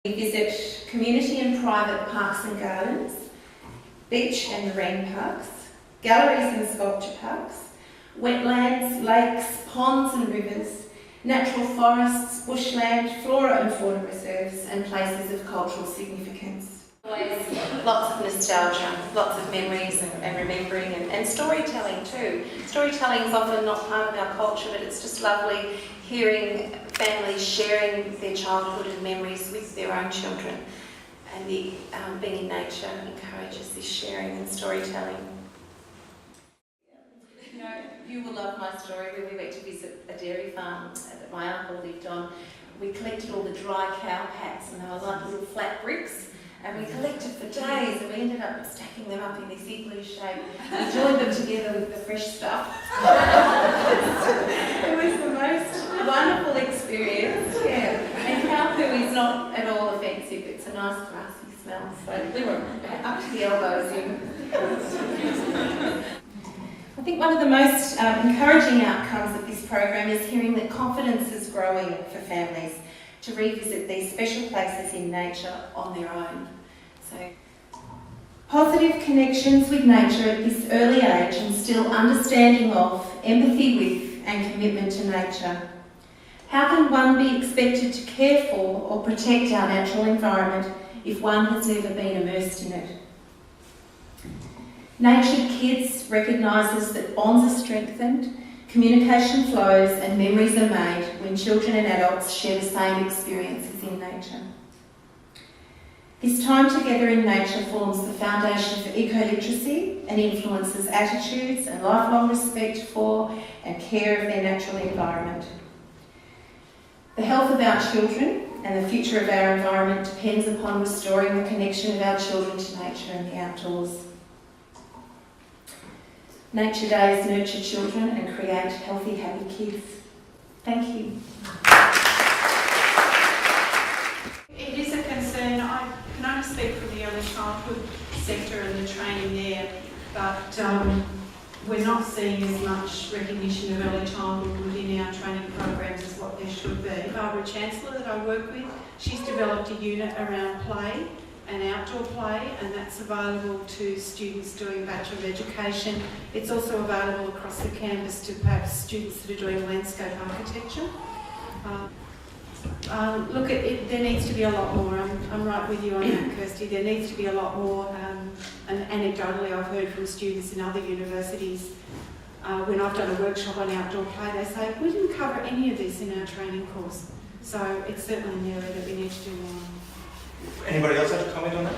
We visit community and private parks and gardens, beach and marine parks, galleries and sculpture parks, wetlands, lakes, ponds and rivers, natural forests, bushland, flora and fauna reserves, and places of cultural significance. Always lots of nostalgia, lots of memories and remembering and storytelling too. Storytelling is often not part of our culture, but it's just lovely hearing families sharing their childhood and memories with their own children. And being in nature encourages this sharing and storytelling. You know, you will love my story where we went to visit a dairy farm that my uncle lived on. We collected all the dry cow pats, and they were like little flat bricks. And we collected for days, and we ended up stacking them up in this igloo shape. We joined them together with the fresh stuff. It was the most wonderful experience. Yeah. And cow poo is not at all offensive. It's a nice grassy smell. So we were up to the elbows in. I think one of the most encouraging outcomes of this program is hearing that confidence is growing for families to revisit these special places in nature on their own. So, positive connections with nature at this early age instill understanding of, empathy with, and commitment to nature. How can one be expected to care for or protect our natural environment if one has never been immersed in it? Natured Kids recognises that bonds are strengthened, communication flows and memories are made when children and adults share the same experiences in nature. This time together in nature forms the foundation for eco-literacy and influences attitudes and lifelong respect for and care of their natural environment. The health of our children and the future of our environment depends upon restoring the connection of our children to nature and the outdoors. Nature Days nurture children and create healthy, happy kids. Thank you. It is a concern. I can only speak from the early childhood sector and the training there, but we're not seeing as much recognition of early childhood within our training programs as what there should be. Barbara Chancellor that I work with, she's developed a unit around play and outdoor play, and that's available to students doing Bachelor of Education. It's also available across the campus to perhaps students that are doing landscape architecture. Look, there needs to be a lot more. I'm right with you on that, Kirsty. There needs to be a lot more, and anecdotally I've heard from students in other universities, when I've done a workshop on outdoor play, they say, we didn't cover any of this in our training course. So it's certainly an area that we need to do more. Anybody else have to comment on that?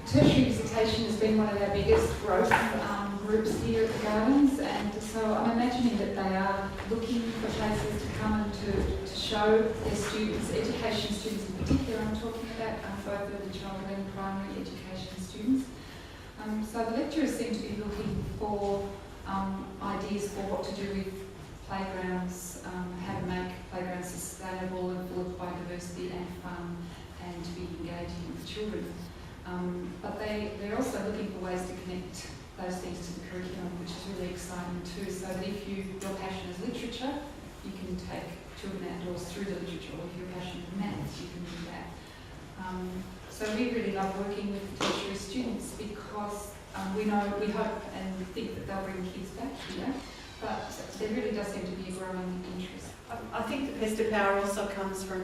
Tertiary visitation has been one of our biggest growth groups here at the Gardens, and so I'm imagining that they are looking for places to come and to show their students, education students in particular I'm talking about, both early childhood and primary education students. So the lecturers seem to be looking for ideas for what to do with playgrounds, how to make playgrounds sustainable and full of biodiversity and fun, and to be engaging with children. But they're also looking for ways to connect those things to the curriculum, which is really exciting too, so that if your passion is literature, you can take children outdoors through the literature, or if you're passionate in maths, you can do that. So we really love working with tertiary students because we hope and we think that they'll bring kids back here. But there really does seem to be a growing interest. I think the best of power also comes from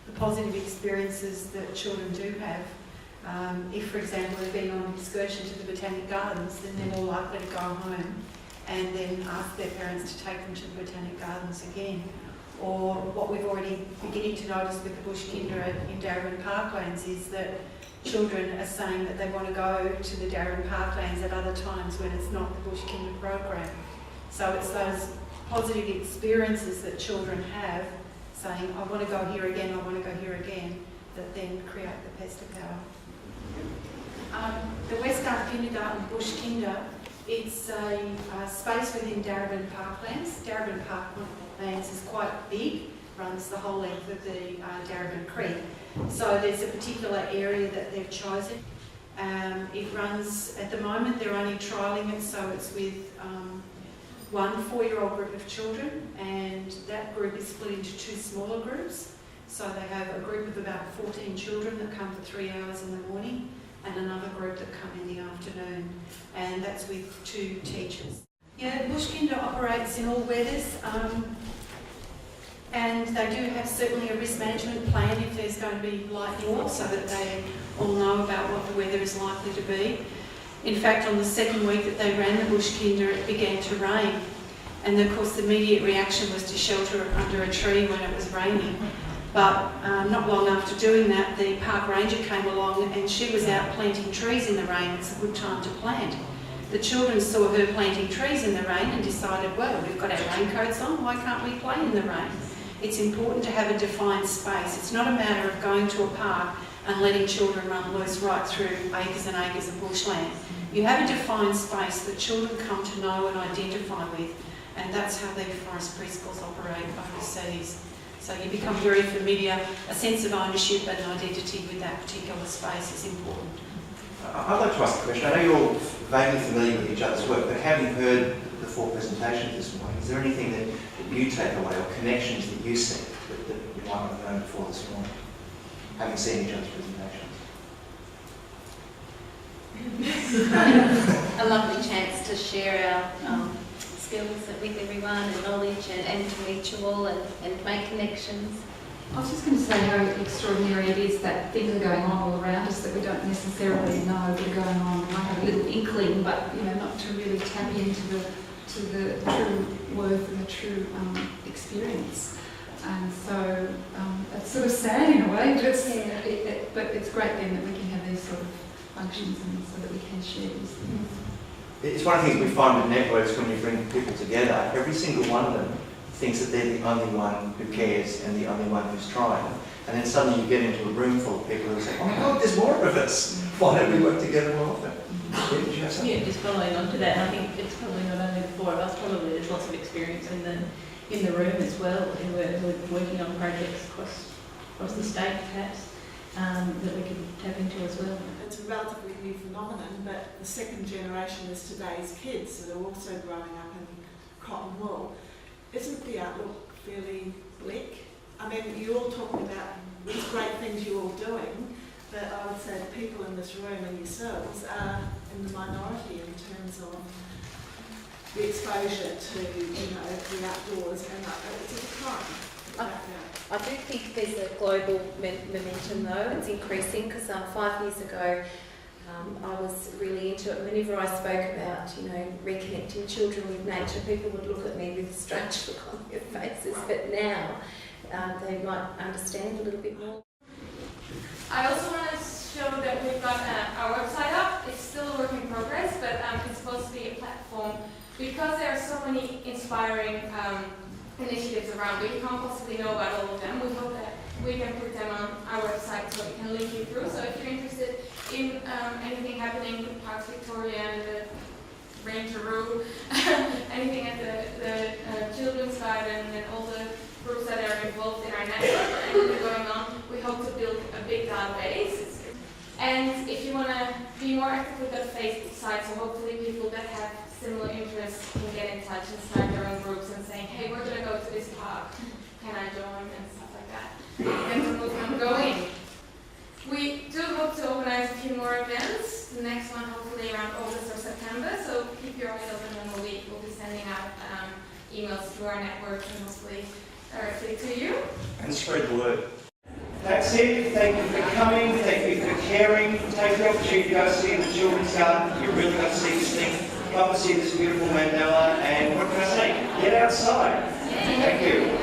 the positive experiences that children do have. If, for example, they've been on an excursion to the Botanic Gardens, then they're more likely to go home and then ask their parents to take them to the Botanic Gardens again. Or what we've already beginning to notice with the Bush Kinder in Darwin Parklands is that children are saying that they want to go to the Darwin Parklands at other times when it's not the Bush Kinder program. So it's those positive experiences that children have, saying, I want to go here again, I want to go here again, that then create the best of power. The West Ark Kindergarten Bush Kinder, it's a space within Darabin Parklands. Darabin Parklands is quite big, runs the whole length of the Darabin Creek. So there's a particular area that they've chosen. It runs, at the moment they're only trialling it, so it's with one 4-year-old group of children, and that group is split into 2 smaller groups. So about 14 children that come for 3 hours in the morning and another group that come in the afternoon, and that's with 2 teachers. Yeah, Bushkinder operates in all weathers, and they do have certainly a risk management plan if there's going to be lightning, so that they all know about what the weather is likely to be. In fact, on the second week that they ran the Bushkinder, it began to rain, and of course the immediate reaction was to shelter under a tree when it was raining. But not long after doing that, the park ranger came along and she was out planting trees in the rain. It's a good time to plant. The children saw her planting trees in the rain and decided, well, we've got our raincoats on, why can't we play in the rain? It's important to have a defined space. It's not a matter of going to a park and letting children run loose right through acres and acres of bushland. You have a defined space that children come to know and identify with, and that's how the forest preschools operate overseas. So you become very familiar, a sense of ownership and identity with that particular space is important. I'd like to ask a question. I know you're all vaguely familiar with each other's work, but having heard the 4 presentations this morning, is there anything that you take away or connections that you see that you might not have known before this morning, having seen each other's presentations? A lovely chance to share our skills with everyone and knowledge and to meet you all and make connections. I was just going to say how extraordinary it is that things are going on all around us that we don't necessarily know that are going on. We might have a little inkling, but not to really tap into the true worth and the true experience. And so it's sort of sad in a way, but it's great then that we can have these sort of functions and so that we can share these things. It's one of the things we find with networks when you bring people together. Every single one of them thinks that they're the only one who cares and the only one who's trying. And then suddenly you get into a room full of people who say, oh my God, there's more of us. Why don't we work together more often? Did you have something? Yeah, just following on to that, I think it's probably not only the 4 of us, probably there's lots of experience in the room as well, who are working on projects across the state perhaps, that we can tap into as well. It's a relatively new phenomenon, but the second generation is today's kids that are also growing up in cotton wool. Isn't the outlook fairly bleak? I mean, you're all talking about these great things you're all doing, but I would say the people in this room and yourselves are in the minority in terms of the exposure to, the outdoors, and it's a decline. I do think there's a global momentum though. It's increasing because 5 years ago I was really into it. Whenever I spoke about, reconnecting children with nature, people would look at me with a strange look on their faces. But now they might understand a little bit more. I also want to show that we've got our website up. It's still a work in progress, but it's supposed to be a platform because there are so many inspiring initiatives around. We can't possibly know about all of them. We hope that we can put them on our website so we can link you through. So if you're interested in anything happening with Parks Victoria and the Rangeroo, anything at the Children's Garden and all the groups that are involved in our network or anything going on, we hope to build a big database. And if you want to be more active with the Facebook site, so hopefully people that have similar interests can get in touch and start their own groups and saying, hey, we're going to go to this park, can I join, and stuff like that. Get the movement going. We do hope to organize a few more events, the next one hopefully around August or September, so keep your eyes open and we'll be sending out emails through our networks and hopefully directly to you. And spread the word. That's it. Thank you for coming. Thank you for caring. Take the opportunity to go see the Children's Garden. You're really going to see this thing. Come and see this beautiful mandala. And what can I say? Get outside. Thank you.